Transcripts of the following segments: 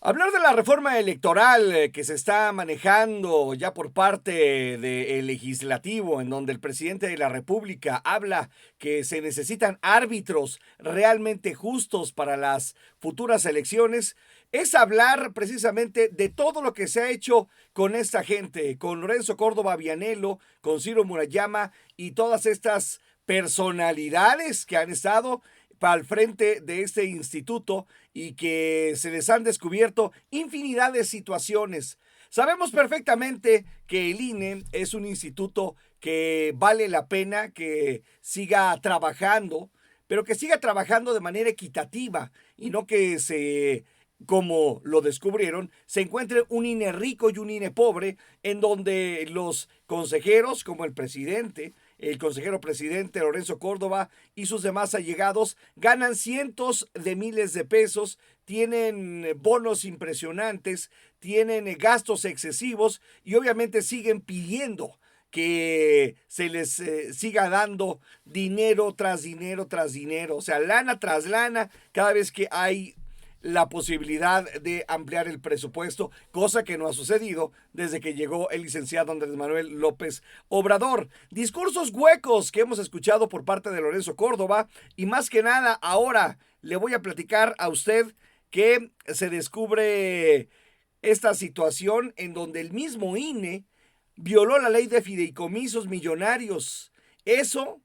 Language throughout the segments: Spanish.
Hablar de la reforma electoral que se está manejando ya por parte del legislativo, en donde el presidente de la República habla que se necesitan árbitros realmente justos para las futuras elecciones, es hablar precisamente de todo lo que se ha hecho con esta gente, con Lorenzo Córdoba Vianello, con Ciro Murayama y todas estas personalidades que han estado al frente de este instituto y que se les han descubierto infinidad de situaciones. Sabemos perfectamente que el INE es un instituto que vale la pena que siga trabajando, pero que siga trabajando de manera equitativa y no que como lo descubrieron, se encuentre un INE rico y un INE pobre, en donde los consejeros, como el consejero presidente Lorenzo Córdoba y sus demás allegados, ganan cientos de miles de pesos, tienen bonos impresionantes, tienen gastos excesivos y obviamente siguen pidiendo que se les siga dando dinero tras dinero tras dinero, o sea, lana tras lana, cada vez que hay la posibilidad de ampliar el presupuesto, cosa que no ha sucedido desde que llegó el licenciado Andrés Manuel López Obrador. Discursos huecos que hemos escuchado por parte de Lorenzo Córdoba y más que nada ahora le voy a platicar a usted que se descubre esta situación en donde el mismo INE violó la ley de fideicomisos millonarios. Eso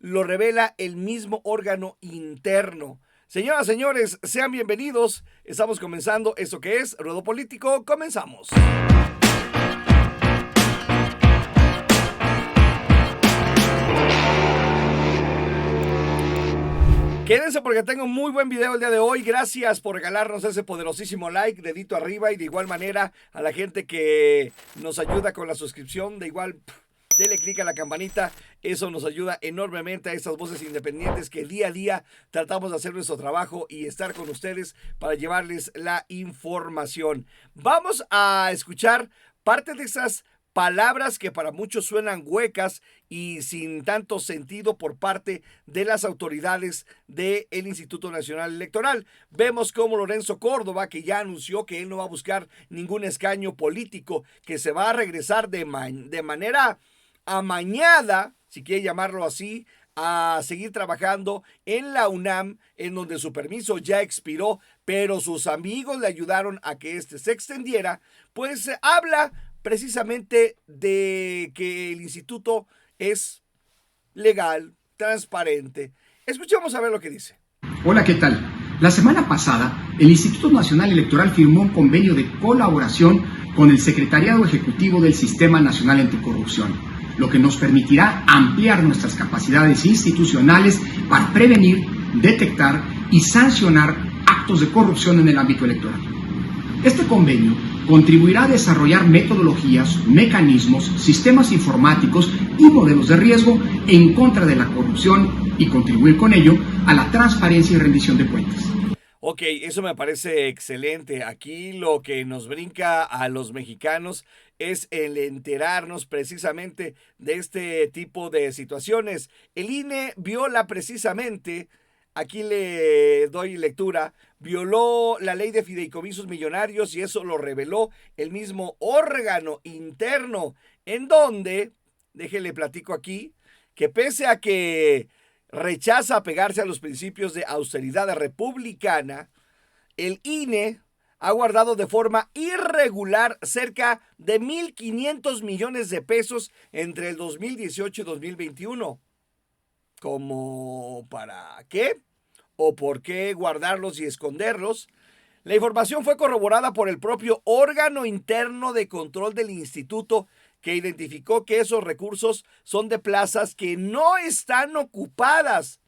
lo revela el mismo órgano interno. Señoras, señores, sean bienvenidos. Estamos comenzando esto que es Ruedo Político. Comenzamos. Quédense porque tengo un muy buen video el día de hoy. Gracias por regalarnos ese poderosísimo like, dedito arriba, y de igual manera a la gente que nos ayuda con la suscripción. De igual, dele clic a la campanita, eso nos ayuda enormemente a estas voces independientes que día a día tratamos de hacer nuestro trabajo y estar con ustedes para llevarles la información. Vamos a escuchar parte de esas palabras que para muchos suenan huecas y sin tanto sentido por parte de las autoridades del Instituto Nacional Electoral. Vemos cómo Lorenzo Córdoba, que ya anunció que él no va a buscar ningún escaño político, que se va a regresar de manera amañada, si quiere llamarlo así, a seguir trabajando en la UNAM, en donde su permiso ya expiró, pero sus amigos le ayudaron a que este se extendiera, pues habla precisamente de que el instituto es legal, transparente. Escuchemos a ver lo que dice. Hola, ¿qué tal? La semana pasada, el Instituto Nacional Electoral firmó un convenio de colaboración con el Secretariado Ejecutivo del Sistema Nacional Anticorrupción, lo que nos permitirá ampliar nuestras capacidades institucionales para prevenir, detectar y sancionar actos de corrupción en el ámbito electoral. Este convenio contribuirá a desarrollar metodologías, mecanismos, sistemas informáticos y modelos de riesgo en contra de la corrupción y contribuir con ello a la transparencia y rendición de cuentas. Ok, eso me parece excelente. Aquí lo que nos brinca a los mexicanos es el enterarnos precisamente de este tipo de situaciones. El INE viola precisamente, aquí le doy lectura, violó la ley de fideicomisos millonarios y eso lo reveló el mismo órgano interno, en donde, déjele platico aquí, que pese a que rechaza apegarse a los principios de austeridad republicana, el INE ha guardado de forma irregular cerca de 1,500 millones de pesos entre el 2018 y 2021. ¿Cómo para qué? ¿O por qué guardarlos y esconderlos? La información fue corroborada por el propio órgano interno de control del instituto, que identificó que esos recursos son de plazas que no están ocupadas.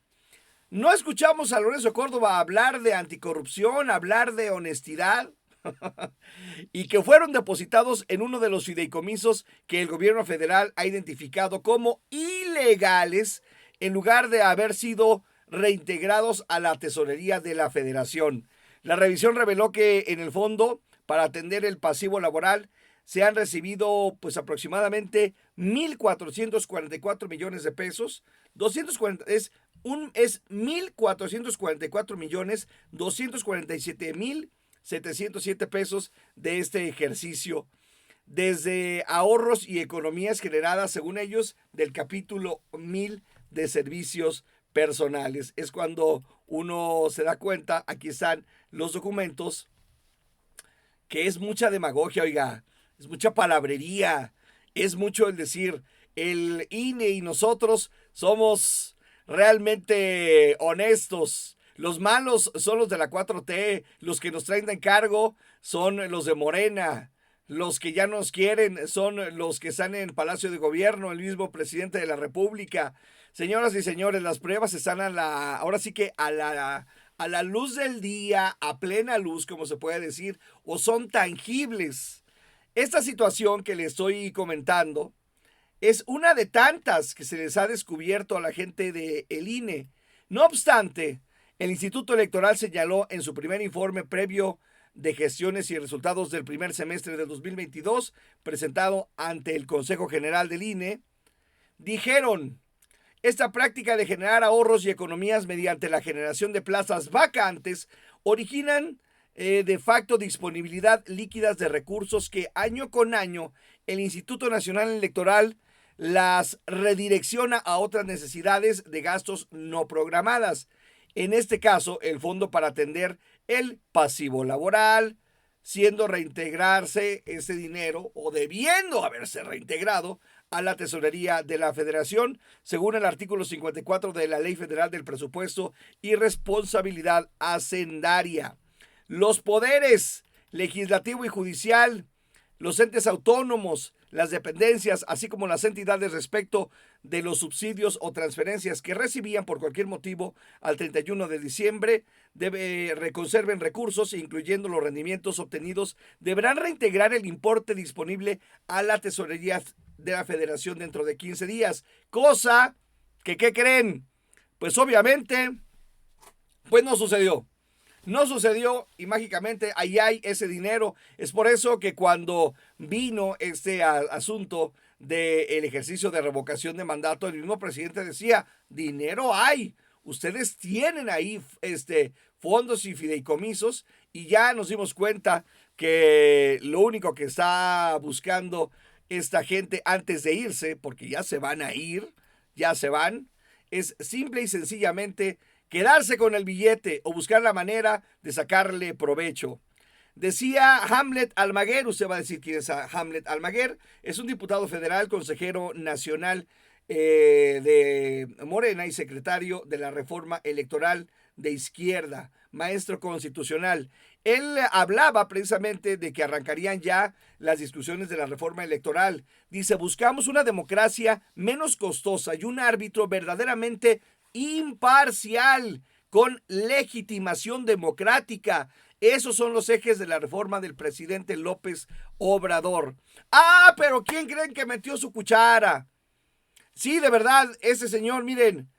No escuchamos a Lorenzo Córdoba hablar de anticorrupción, hablar de honestidad y que fueron depositados en uno de los fideicomisos que el gobierno federal ha identificado como ilegales en lugar de haber sido reintegrados a la tesorería de la federación. La revisión reveló que en el fondo, para atender el pasivo laboral, se han recibido pues aproximadamente 1,444 millones de pesos. 1,444 millones 247 mil 707 pesos de este ejercicio, desde ahorros y economías generadas, según ellos, del capítulo 1000 de servicios personales. Es cuando uno se da cuenta, aquí están los documentos, que es mucha demagogia, oiga, es mucha palabrería, es mucho el decir, el INE y nosotros somos realmente honestos. Los malos son los de la 4T, los que nos traen de encargo son los de Morena, los que ya nos quieren son los que están en el Palacio de Gobierno, el mismo presidente de la República. Señoras y señores, las pruebas están ahora sí que a la luz del día, a plena luz, como se puede decir, o son tangibles. Esta situación que le estoy comentando es una de tantas que se les ha descubierto a la gente del INE. No obstante, el Instituto Electoral señaló en su primer informe previo de gestiones y resultados del primer semestre de 2022, presentado ante el Consejo General del INE, dijeron: esta práctica de generar ahorros y economías mediante la generación de plazas vacantes originan de facto disponibilidad líquidas de recursos que año con año el Instituto Nacional Electoral las redirecciona a otras necesidades de gastos no programadas. En este caso, el fondo para atender el pasivo laboral, siendo reintegrarse ese dinero o debiendo haberse reintegrado a la tesorería de la Federación, según el artículo 54 de la Ley Federal del Presupuesto y Responsabilidad Hacendaria. Los poderes legislativo y judicial, los entes autónomos, las dependencias, así como las entidades respecto de los subsidios o transferencias que recibían por cualquier motivo al 31 de diciembre, reconserven recursos, incluyendo los rendimientos obtenidos, deberán reintegrar el importe disponible a la tesorería de la Federación dentro de 15 días. Cosa que, ¿qué creen? Pues obviamente, pues no sucedió. No sucedió y mágicamente ahí hay ese dinero. Es por eso que cuando vino este asunto del ejercicio de revocación de mandato, el mismo presidente decía: dinero hay, ustedes tienen ahí fondos y fideicomisos, y ya nos dimos cuenta que lo único que está buscando esta gente antes de irse, porque ya se van a ir, ya se van, es simple y sencillamente quedarse con el billete o buscar la manera de sacarle provecho. Decía Hamlet Almaguer, usted va a decir quién es Hamlet Almaguer, es un diputado federal, consejero nacional de Morena y secretario de la reforma electoral de izquierda, maestro constitucional. Él hablaba precisamente de que arrancarían ya las discusiones de la reforma electoral. Dice: buscamos una democracia menos costosa y un árbitro verdaderamente imparcial, con legitimación democrática. Esos son los ejes de la reforma del presidente López Obrador. Ah, pero ¿quién creen que metió su cuchara? Sí, de verdad, ese señor, miren,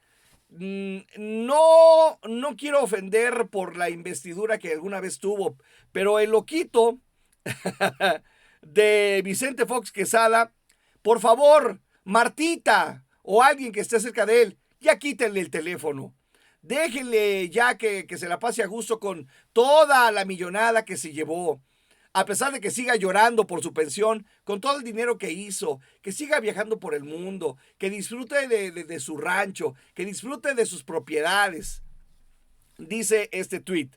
no quiero ofender por la investidura que alguna vez tuvo, pero el loquito de Vicente Fox Quesada, por favor, Martita o alguien que esté cerca de él, ya quítenle el teléfono. Déjenle ya que se la pase a gusto con toda la millonada que se llevó. A pesar de que siga llorando por su pensión, con todo el dinero que hizo, que siga viajando por el mundo, que disfrute de su rancho, que disfrute de sus propiedades. Dice este tuit: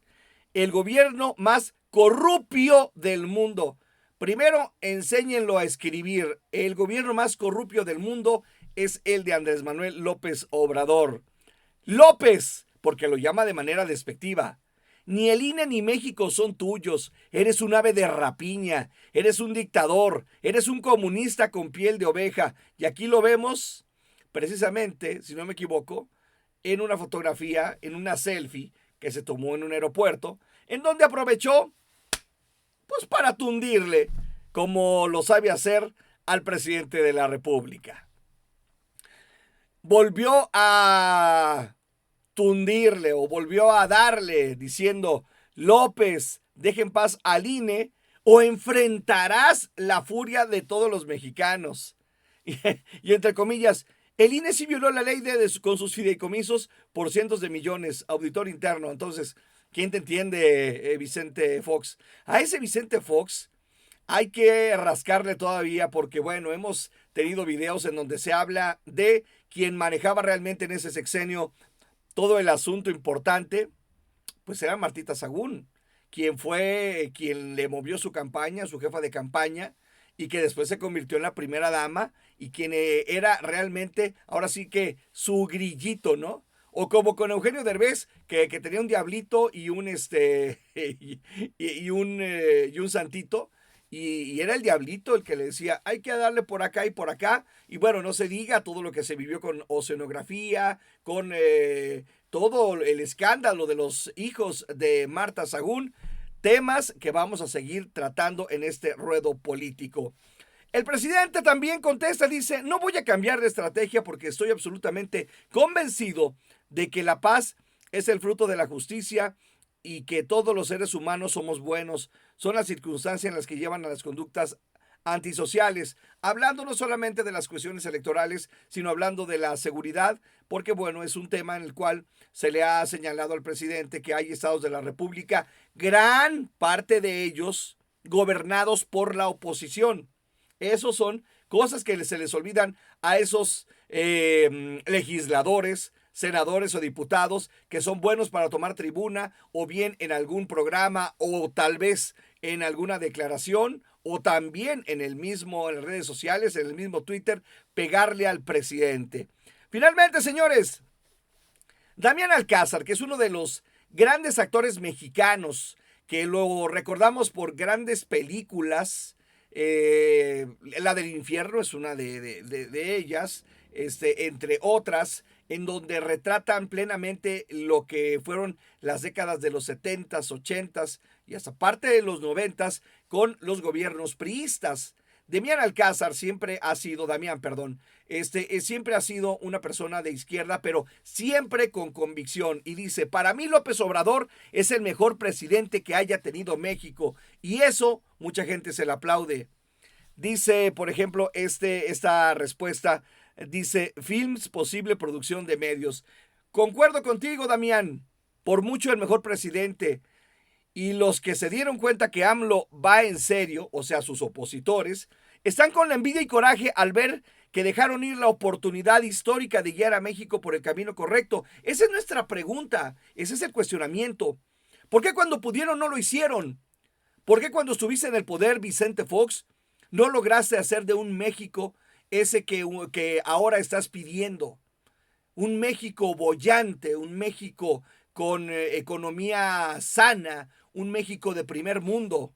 el gobierno más corrupio del mundo. Primero, enséñenlo a escribir. El gobierno más corrupio del mundo es el de Andrés Manuel López Obrador. López, porque lo llama de manera despectiva. Ni el INE ni México son tuyos. Eres un ave de rapiña, eres un dictador, eres un comunista con piel de oveja. Y aquí lo vemos, precisamente, si no me equivoco, en una fotografía, en una selfie que se tomó en un aeropuerto, en donde aprovechó, pues, para tundirle, como lo sabe hacer, al presidente de la República. Volvió a tundirle o volvió a darle diciendo: López, deja en paz al INE o enfrentarás la furia de todos los mexicanos. Y entre comillas, el INE sí violó la ley con sus fideicomisos por cientos de millones, auditor interno. Entonces, ¿Quién te entiende, Vicente Fox? A ese Vicente Fox hay que rascarle todavía porque, bueno, hemos tenido videos en donde se habla de quien manejaba realmente en ese sexenio todo el asunto importante, pues era Martita Sagún, quien fue quien le movió su campaña, su jefa de campaña, y que después se convirtió en la primera dama y quien era realmente, ahora sí que su grillito, ¿no? O como con Eugenio Derbez, que tenía un diablito y un y un santito, y era el diablito el que le decía, hay que darle por acá y por acá, y bueno, no se diga todo lo que se vivió con oceanografía, con todo el escándalo de los hijos de Marta Sagún, temas que vamos a seguir tratando en este ruedo político. El presidente también contesta, dice, no voy a cambiar de estrategia porque estoy absolutamente convencido de que la paz es el fruto de la justicia y que todos los seres humanos somos buenos. Son las circunstancias en las que llevan a las conductas antisociales, hablando no solamente de las cuestiones electorales, sino hablando de la seguridad, porque bueno, es un tema en el cual se le ha señalado al presidente que hay estados de la República, gran parte de ellos gobernados por la oposición. Esos son cosas que se les olvidan a esos legisladores, senadores o diputados que son buenos para tomar tribuna o bien en algún programa o tal vez en alguna declaración o también en las redes sociales, en el mismo Twitter, pegarle al presidente. Finalmente, señores, Damián Alcázar, que es uno de los grandes actores mexicanos, que lo recordamos por grandes películas, La del Infierno es una de ellas, entre otras, en donde retratan plenamente lo que fueron las décadas de los 70s, 80s y hasta parte de los 90s con los gobiernos priistas. Damián Alcázar siempre ha sido, Damián, perdón, siempre ha sido una persona de izquierda, pero siempre con convicción. Y dice, para mí López Obrador es el mejor presidente que haya tenido México. Y eso mucha gente se le aplaude. Dice, por ejemplo, esta respuesta, dice, films, posible producción de medios. Concuerdo contigo, Damián, por mucho el mejor presidente. Y los que se dieron cuenta que AMLO va en serio, o sea, sus opositores, están con la envidia y coraje al ver que dejaron ir la oportunidad histórica de guiar a México por el camino correcto. Esa es nuestra pregunta, ese es el cuestionamiento. ¿Por qué cuando pudieron no lo hicieron? ¿Por qué cuando estuviste en el poder, Vicente Fox, no lograste hacer de un México ese que ahora estás pidiendo? Un México boyante, un México con economía sana, un México de primer mundo.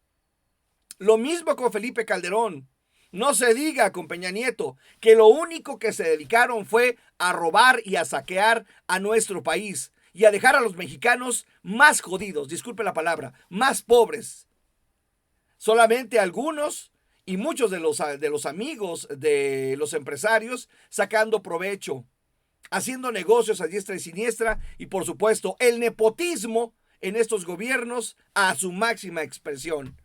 Lo mismo con Felipe Calderón. No se diga con Peña Nieto, que lo único que se dedicaron fue a robar y a saquear a nuestro país y a dejar a los mexicanos más jodidos, disculpe la palabra, más pobres. Solamente algunos y muchos de los amigos de los empresarios sacando provecho, haciendo negocios a diestra y siniestra y por supuesto el nepotismo en estos gobiernos a su máxima expresión.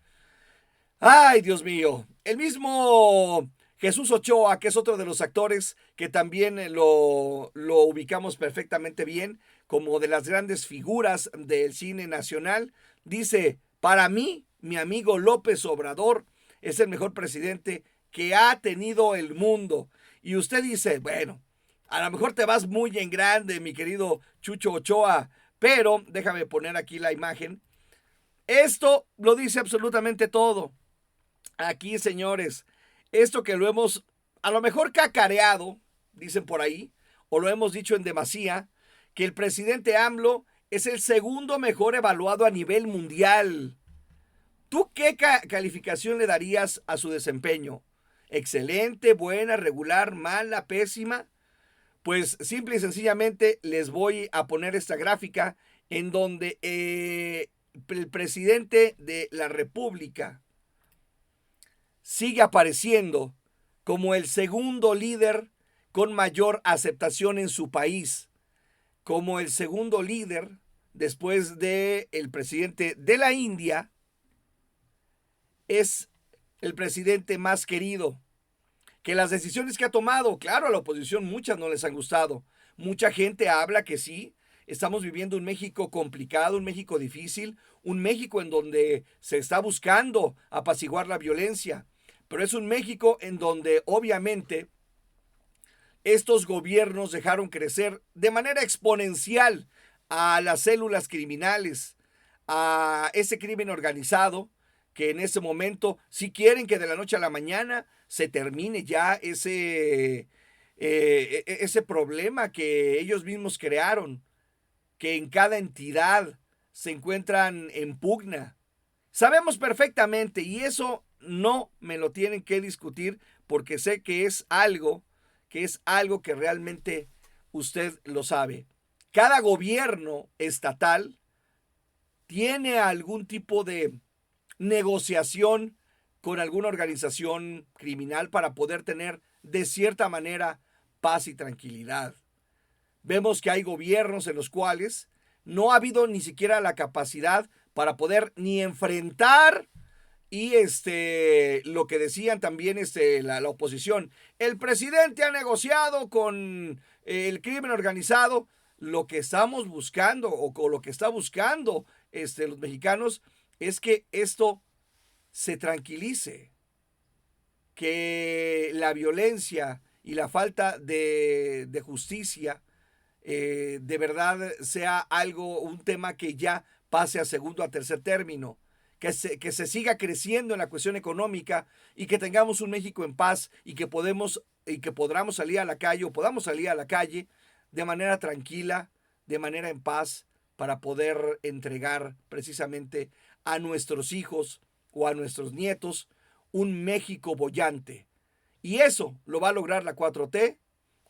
Ay, Dios mío, el mismo Jesús Ochoa, que es otro de los actores que también lo ubicamos perfectamente bien como de las grandes figuras del cine nacional, dice, para mí, mi amigo López Obrador es el mejor presidente que ha tenido el mundo. Y usted dice, bueno, a lo mejor te vas muy en grande, mi querido Chucho Ochoa, pero déjame poner aquí la imagen. Esto lo dice absolutamente todo. Aquí, señores, esto que lo hemos a lo mejor cacareado, dicen por ahí, o lo hemos dicho en demasía, que el presidente AMLO es el segundo mejor evaluado a nivel mundial. ¿Tú qué calificación le darías a su desempeño? ¿Excelente, buena, regular, mala, pésima? Pues simple y sencillamente les voy a poner esta gráfica en donde el presidente de la República sigue apareciendo como el segundo líder con mayor aceptación en su país, como el segundo líder después del presidente de la India, es el presidente más querido. Que las decisiones que ha tomado, claro, a la oposición muchas no les han gustado. Mucha gente habla que sí, Estamos viviendo un México complicado, un México difícil, un México en donde se está buscando apaciguar la violencia, pero es un México en donde obviamente estos gobiernos dejaron crecer de manera exponencial a las células criminales, a ese crimen organizado, que en ese momento, si quieren que de la noche a la mañana se termine ya ese problema que ellos mismos crearon, que en cada entidad se encuentran en pugna. Sabemos perfectamente, y eso no me lo tienen que discutir, porque sé que es algo que realmente usted lo sabe. Cada gobierno estatal tiene algún tipo de negociación con alguna organización criminal para poder tener de cierta manera paz y tranquilidad. Vemos que hay gobiernos en los cuales no ha habido ni siquiera la capacidad para poder ni enfrentar y lo que decían también la oposición. El presidente ha negociado con el crimen organizado. Lo que estamos buscando o lo que está buscando los mexicanos es que esto se tranquilice, que la violencia y la falta de justicia de verdad sea un tema que ya pase a segundo, a tercer término, que se siga creciendo en la cuestión económica y que tengamos un México en paz y que podamos salir a la calle o podamos salir a la calle de manera tranquila, de manera en paz, para poder entregar precisamente a nuestros hijos o a nuestros nietos un México boyante. Y eso lo va a lograr la 4T,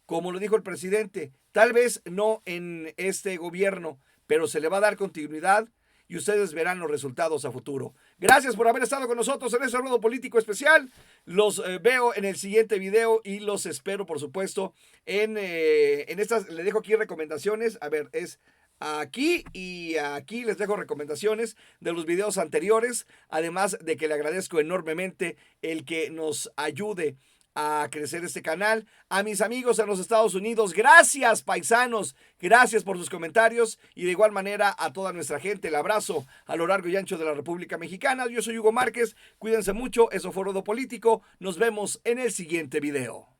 como lo dijo el presidente, tal vez no en este gobierno, pero se le va a dar continuidad y ustedes verán los resultados a futuro. Gracias por haber estado con nosotros en este Ruedo Político Especial. Los veo en el siguiente video y los espero, por supuesto, en estas. Le dejo aquí recomendaciones. A ver, es aquí y aquí les dejo recomendaciones de los videos anteriores, además de que le agradezco enormemente el que nos ayude a crecer este canal. A mis amigos en los Estados Unidos, gracias paisanos, gracias por sus comentarios, y de igual manera a toda nuestra gente, el abrazo a lo largo y ancho de la República Mexicana. Yo soy Hugo Márquez, cuídense mucho, eso fue Ruedo Político, nos vemos en el siguiente video.